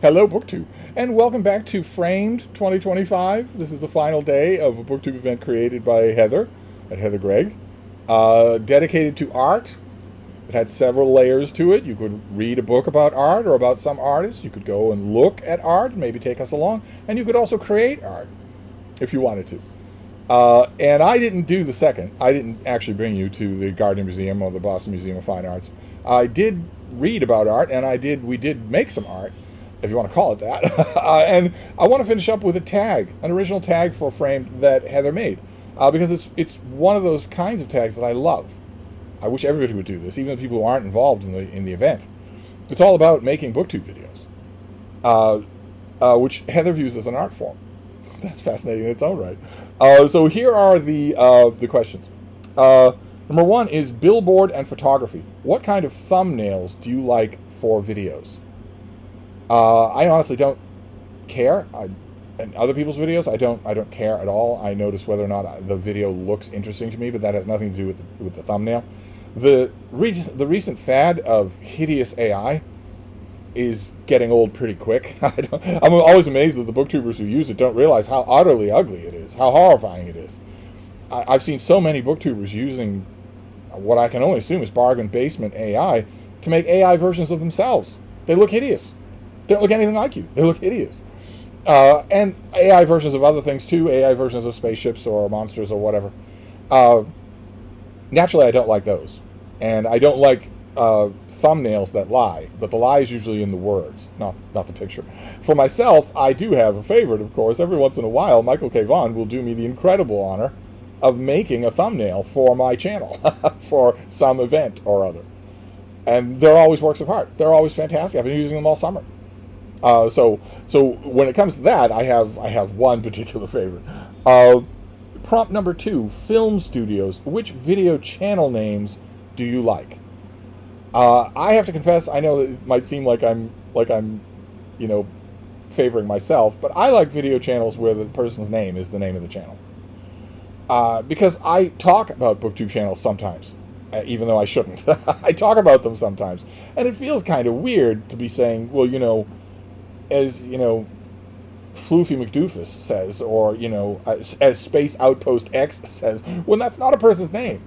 Hello, BookTube, and welcome back to Framed 2025. This is the final day of a BookTube event created by Heather, at Heather Gregg, dedicated to art. It had several layers to it. You could read a book about art or about some artist. You could go and look at art, maybe take us along, and you could also create art if you wanted to. And I didn't do the second. I didn't actually bring you to the Gardner Museum or the Boston Museum of Fine Arts. I did read about art, and we did make some art, if you want to call it that. And I want to finish up with a tag, an original tag for Framed that Heather made, because it's one of those kinds of tags that I love. I wish everybody would do this, even the people who aren't involved in the event. It's all about making BookTube videos, which Heather views as an art form. That's fascinating in its own right. So here are the questions. Number one is billboard and photography. What kind of thumbnails do you like for videos? I honestly don't care. In other people's videos, I don't care at all. I notice whether or not the video looks interesting to me, but that has nothing to do with the thumbnail. The recent fad of hideous AI is getting old pretty quick. I'm always amazed that the booktubers who use it don't realize how utterly ugly it is, how horrifying it is. I've seen so many booktubers using what I can only assume is bargain basement AI to make AI versions of themselves. They look hideous. They don't look anything like you. They look hideous. And AI versions of other things too, AI versions of spaceships or monsters or whatever. Naturally, I don't like those. And I don't like thumbnails that lie, but the lie is usually in the words, not the picture. For myself, I do have a favorite, of course. Every once in a while, Michael K. Vaughan will do me the incredible honor of making a thumbnail for my channel for some event or other. And they're always works of art. They're always fantastic. I've been using them all summer. So when it comes to that, I have one particular favorite. Prompt number 2, film studios. Which video channel names do you like? I have to confess, I know that it might seem like I'm favoring myself, but I like video channels where the person's name is the name of the channel. Because I talk about BookTube channels sometimes, even though I shouldn't. I talk about them sometimes, and it feels kind of weird to be saying, well, as Floofy McDoofus says, or as Space Outpost X says, when that's not a person's name.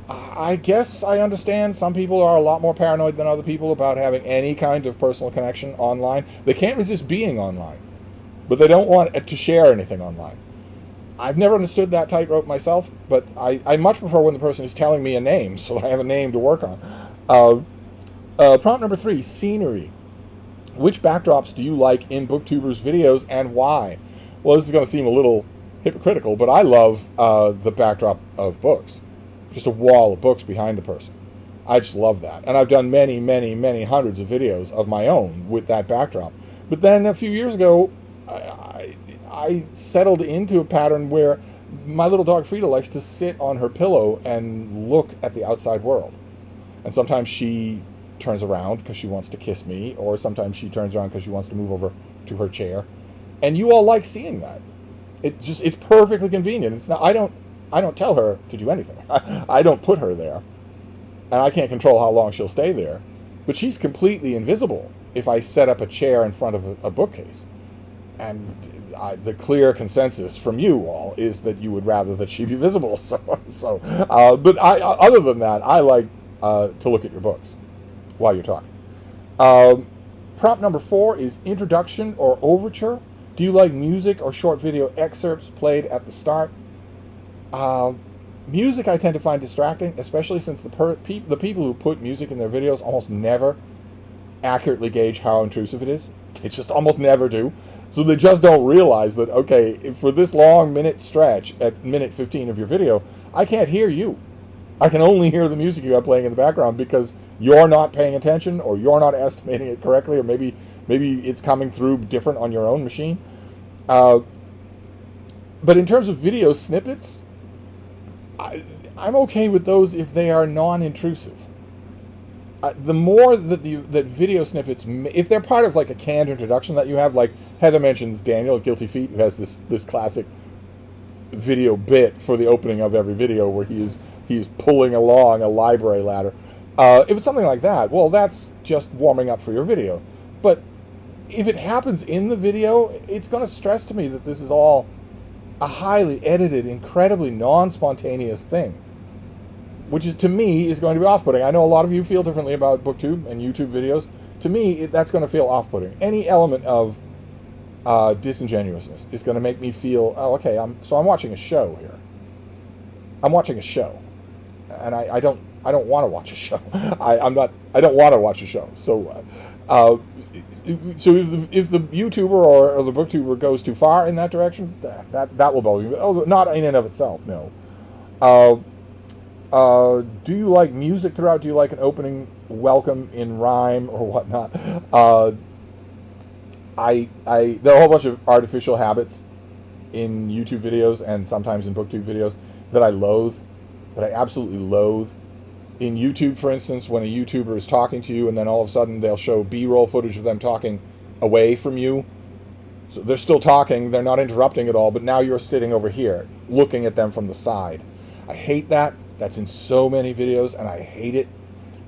I guess I understand some people are a lot more paranoid than other people about having any kind of personal connection online. They can't resist being online, but they don't want to share anything online. I've never understood that tightrope myself, but I much prefer when the person is telling me a name, so I have a name to work on. Prompt number 3, scenery. Which backdrops do you like in booktubers' videos and why? Well, this is going to seem a little hypocritical, but I love the backdrop of books. Just a wall of books behind the person. I just love that. And I've done many, many, many hundreds of videos of my own with that backdrop. But then a few years ago, I settled into a pattern where my little dog Frida likes to sit on her pillow and look at the outside world. And sometimes she turns around because she wants to kiss me, or sometimes she turns around because she wants to move over to her chair. And you all like seeing that. It's perfectly convenient. It's not. I don't tell her to do anything. I don't put her there, and I can't control how long she'll stay there. But she's completely invisible if I set up a chair in front of a bookcase. And the clear consensus from you all is that you would rather that she be visible. But other than that, I like to look at your books while you're talking. Prompt number 4 is introduction or overture. Do you like music or short video excerpts played at the start? Music I tend to find distracting, especially since the people who put music in their videos almost never accurately gauge how intrusive it is. They just almost never do. So they just don't realize that, okay, for this long minute stretch at minute 15 of your video, I can't hear you. I can only hear the music you have playing in the background because you're not paying attention, or you're not estimating it correctly, or maybe it's coming through different on your own machine. But in terms of video snippets, I'm okay with those if they are non-intrusive. The more that video snippets, if they're part of like a canned introduction that you have, like Heather mentions Daniel at Guilty Feet, who has this classic video bit for the opening of every video where he is pulling along a library ladder. If it's something like that, well, that's just warming up for your video. But if it happens in the video, it's going to stress to me that this is all a highly edited, incredibly non-spontaneous thing, which is, to me, is going to be off-putting. I know a lot of you feel differently about BookTube and YouTube videos. To me, that's going to feel off-putting. Any element of disingenuousness is going to make me feel, oh, okay, I'm watching a show here. I'm watching a show, and I don't want to watch a show. I don't want to watch a show. So, if the YouTuber or the BookTuber goes too far in that direction, that will bother me. Oh, not in and of itself, no. Do you like music throughout? Do you like an opening welcome in rhyme or whatnot? There are a whole bunch of artificial habits in YouTube videos and sometimes in BookTube videos that I loathe, that I absolutely loathe. In YouTube, for instance, when a YouTuber is talking to you and then all of a sudden they'll show B-roll footage of them talking away from you. So they're still talking, they're not interrupting at all, but now you're sitting over here looking at them from the side. I hate that. That's in so many videos and I hate it.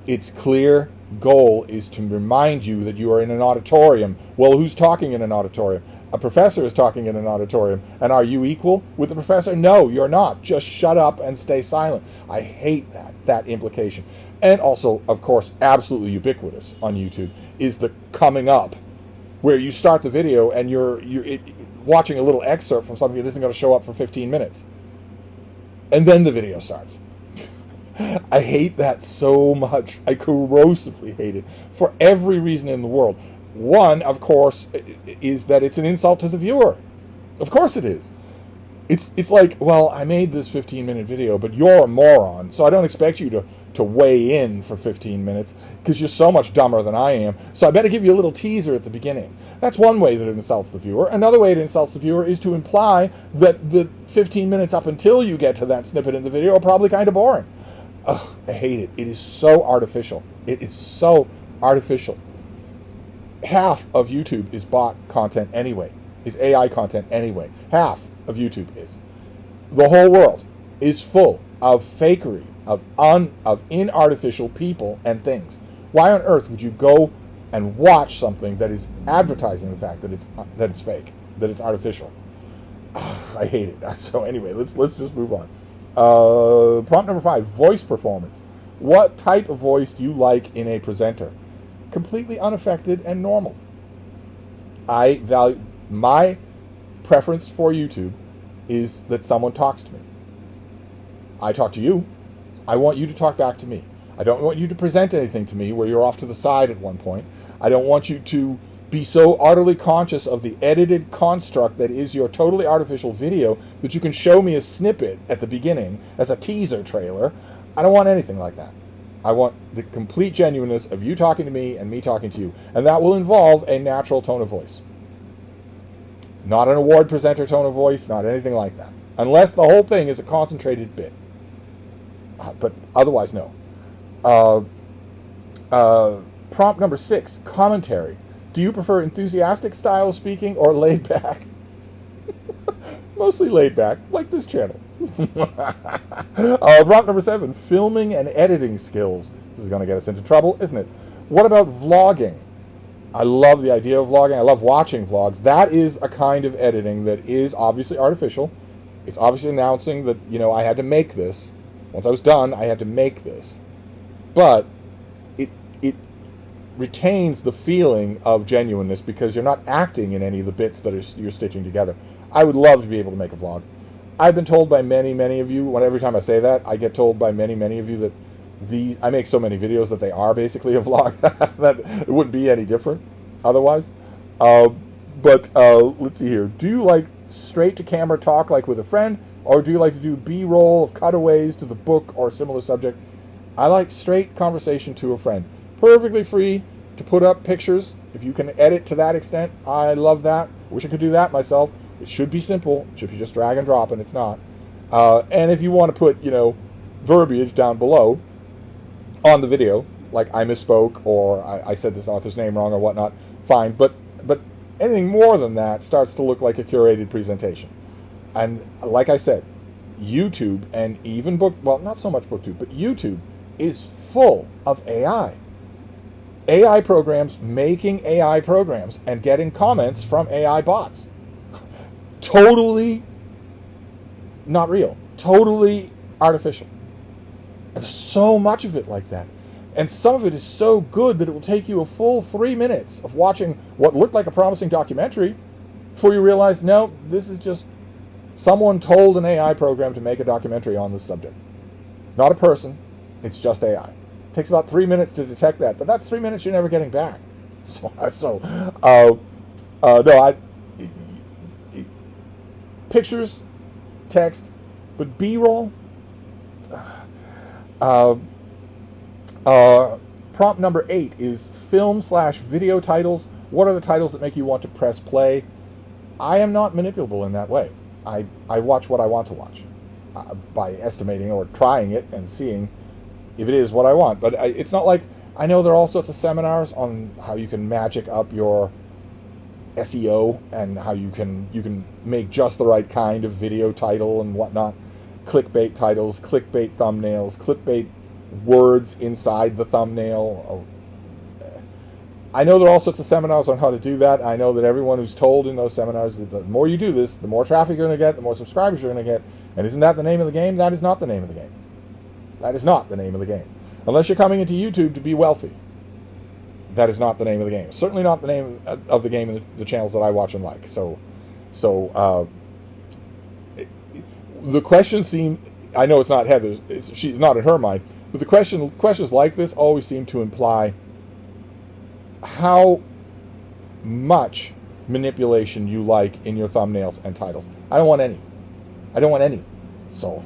Its clear goal is to remind you that you are in an auditorium. Well, who's talking in an auditorium? A professor is talking in an auditorium. And are you equal with the professor? No, you're not. Just shut up and stay silent. I hate that implication. And also, of course, absolutely ubiquitous on YouTube is the coming up, where you start the video and you're watching a little excerpt from something that isn't going to show up for 15 minutes. And then the video starts. I hate that so much. I corrosively hate it for every reason in the world. One, of course, is that it's an insult to the viewer. Of course it is. It's like, well, I made this 15-minute video, but you're a moron, so I don't expect you to weigh in for 15 minutes because you're so much dumber than I am, so I better give you a little teaser at the beginning. That's one way that it insults the viewer. Another way it insults the viewer is to imply that the 15 minutes up until you get to that snippet in the video are probably kind of boring. Ugh, I hate it. It is so artificial. It is so artificial. Half of YouTube is bot content anyway, is AI content anyway. Half of YouTube is. The whole world is full of fakery, of inartificial people and things. Why on earth would you go and watch something that is advertising the fact that it's fake, that it's artificial? Ugh, I hate it. So anyway, let's just move on. Prompt number 5, voice performance. What type of voice do you like in a presenter? Completely unaffected and normal. I value, my preference for YouTube is that someone talks to me. I talk to you. I want you to talk back to me. I don't want you to present anything to me where you're off to the side at one point. I don't want you to be so utterly conscious of the edited construct that is your totally artificial video that you can show me a snippet at the beginning as a teaser trailer. I don't want anything like that. I want the complete genuineness of you talking to me and me talking to you. And that will involve a natural tone of voice. Not an award presenter tone of voice, not anything like that. Unless the whole thing is a concentrated bit. But otherwise, no. Prompt number 6, commentary. Do you prefer enthusiastic style of speaking or laid back? Mostly laid back, like this channel. Prompt number 7, filming and editing skills. This is going to get us into trouble, isn't it? What about vlogging? I love the idea of vlogging. I love watching vlogs. That is a kind of editing that is obviously artificial. It's obviously announcing that, I had to make this. Once I was done, I had to make this. But it retains the feeling of genuineness because you're not acting in any of the bits that you're stitching together. I would love to be able to make a vlog. I've been told by many, many of you, every time I say that, I get told by many, many of you that I make so many videos that they are basically a vlog, that it wouldn't be any different otherwise. But let's see here. Do you like straight to camera talk like with a friend, or do you like to do B-roll of cutaways to the book or similar subject? I like straight conversation to a friend. Perfectly free to put up pictures. If you can edit to that extent, I love that. Wish I could do that myself. It should be simple. It should be just drag and drop, and it's not. And if you want to put, verbiage down below on the video, like I misspoke or I said this author's name wrong or whatnot, fine. But anything more than that starts to look like a curated presentation. And like I said, YouTube and even not so much BookTube, but YouTube is full of AI. AI programs making AI programs and getting comments from AI bots. Totally not real. Totally artificial. And there's so much of it like that. And some of it is so good that it will take you a full 3 minutes of watching what looked like a promising documentary before you realize, no, this is just someone told an AI program to make a documentary on this subject. Not a person, it's just AI. It takes about 3 minutes to detect that, but that's 3 minutes you're never getting back. Pictures, text, but B-roll. Prompt number 8 is film/video titles. What are the titles that make you want to press play? I am not manipulable in that way. I watch what I want to watch by estimating or trying it and seeing if it is what I want. But it's not like, I know there are all sorts of seminars on how you can magic up your SEO and how you can make just the right kind of video title and whatnot. Clickbait titles, clickbait thumbnails, clickbait words inside the thumbnail. I know there are all sorts of seminars on how to do that. I know that everyone who's told in those seminars that the more you do this, the more traffic you're going to get, the more subscribers you're going to get. And isn't that the name of the game? That is not the name of the game. That is not the name of the game. Unless you're coming into YouTube to be wealthy. That is not the name of the game. Certainly not the name of the game in the channels that I watch and like. The question seemed, I know it's not Heather's, she's not in her mind, but the questions like this always seem to imply how much manipulation you like in your thumbnails and titles. I don't want any. So,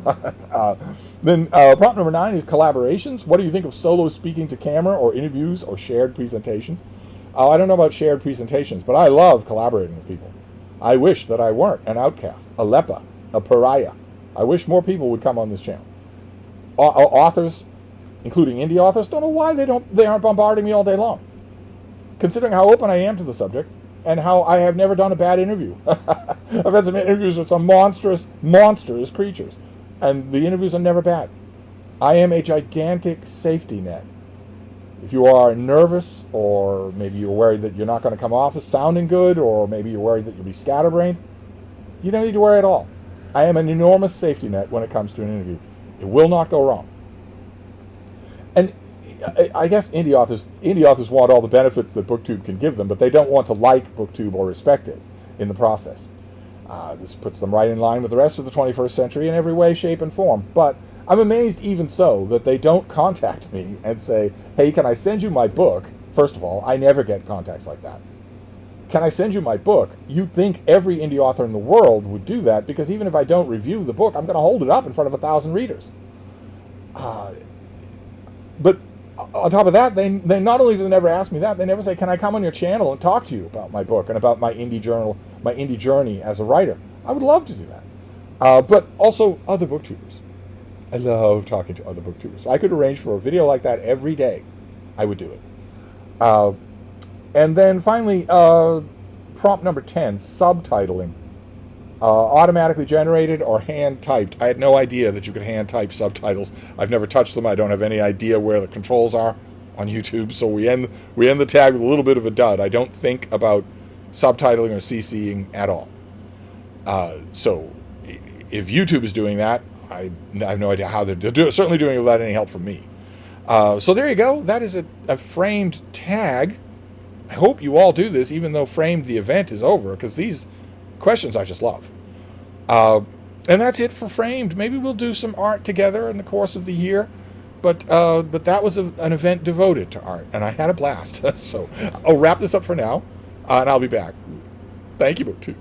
then prompt number 9 is collaborations. What do you think of solo speaking to camera or interviews or shared presentations? I don't know about shared presentations, but I love collaborating with people. I wish that I weren't an outcast, a leper, a pariah. I wish more people would come on this channel. Authors, including indie authors, don't know why they aren't bombarding me all day long. Considering how open I am to the subject and how I have never done a bad interview. I've had some interviews with some monstrous creatures, and the interviews are never bad. I am a gigantic safety net. If you are nervous, or maybe you're worried that you're not going to come off as sounding good, or maybe you're worried that you'll be scatterbrained, you don't need to worry at all. I am an enormous safety net when it comes to an interview. It will not go wrong. And I guess indie authors want all the benefits that BookTube can give them, but they don't want to like BookTube or respect it in the process. This puts them right in line with the rest of the 21st century in every way, shape, and form. But I'm amazed even so that they don't contact me and say, hey, can I send you my book? First of all, I never get contacts like that. Can I send you my book? You'd think every indie author in the world would do that, because even if I don't review the book, I'm going to hold it up in front of 1,000 readers. But on top of that, they not only do they never ask me that, they never say, can I come on your channel and talk to you about my book and about my indie journey as a writer? I would love to do that. But also other booktubers. I love talking to other booktubers. I could arrange for a video like that every day. I would do it. And then finally, prompt number 10, subtitling. Automatically generated or hand typed. I had no idea that you could hand type subtitles. I've never touched them. I don't have any idea where the controls are on YouTube. So we end the tag with a little bit of a dud. I don't think about subtitling or CCing at all. So if YouTube is doing that, I have no idea how they're certainly doing it without any help from me. So there you go. That is a framed tag. I hope you all do this, even though framed the event is over, because these questions I just love. And that's it for framed. Maybe we'll do some art together in the course of the year, but that was an event devoted to art, and I had a blast. So I'll wrap this up for now, and I'll be back. Thank you, BookTube.